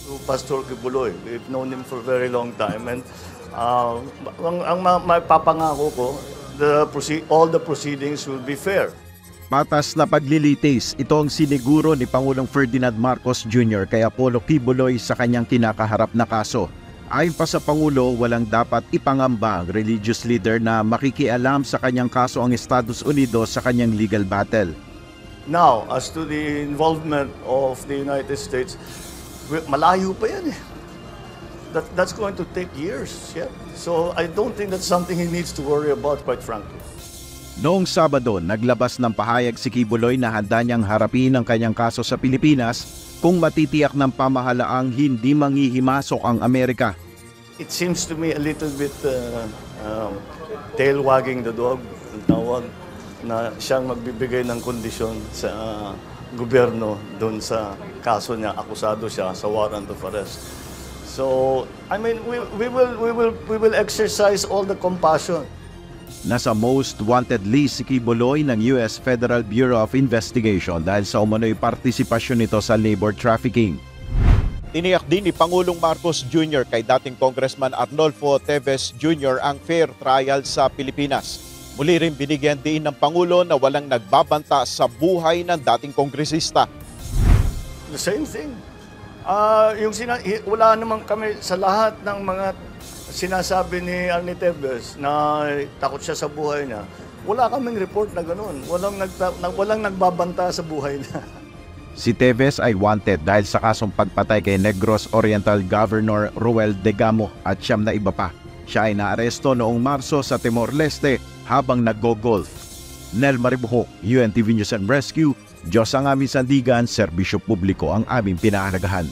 To Pastor Kibuloy. We've known him for a very long time. And ang mapapangako ko, all the proceedings will be fair. Patas na paglilitis, ito ang siniguro ni Pangulong Ferdinand Marcos Jr. kay Apollo Kibuloy sa kanyang kinakaharap na kaso. Ayon pa sa Pangulo, walang dapat ipangamba ang religious leader na makikialam sa kanyang kaso ang Estados Unidos sa kanyang legal battle. Now, as to the involvement of the United States, malayo pa yan eh. That's going to take years. Yeah. So I don't think that's something he needs to worry about, quite frankly. Noong Sabado, naglabas ng pahayag si Kibuloy na handa niyang harapin ang kanyang kaso sa Pilipinas kung matitiyak ng pamahalaang hindi manghihimasok ang Amerika. It seems to me a little bit tail wagging the dog, ang tawag, na siyang magbibigay ng kondisyon sa gobyerno doon sa kaso niya, akusado siya sa warrant of arrest. So, I mean, we will exercise all the compassion. Nasa most wanted list si Kibuloy ng US Federal Bureau of Investigation dahil sa umano'y partisipasyon nito sa labor trafficking. Tiniyak din ni Pangulong Marcos Jr. kay dating Congressman Arnolfo Teves Jr. ang fair trial sa Pilipinas. Muli rin binigyan din ng Pangulo na walang nagbabanta sa buhay ng dating kongresista. The same thing. Wala naman kami sa lahat ng mga sinasabi ni Arnie Teves na takot siya sa buhay niya. Wala kaming report na gano'n. Walang nagbabanta sa buhay niya. Si Teves ay wanted dahil sa kasong pagpatay kay Negros Oriental Governor Ruel Degamo at siyam na iba pa. Siya ay naaresto noong Marso sa Timor-Leste habang naggo-golf. Nel Maribuhok, UNTV News and Rescue, Diyos ang aming sandigan, serbisyo publiko ang aming pinahalagahan.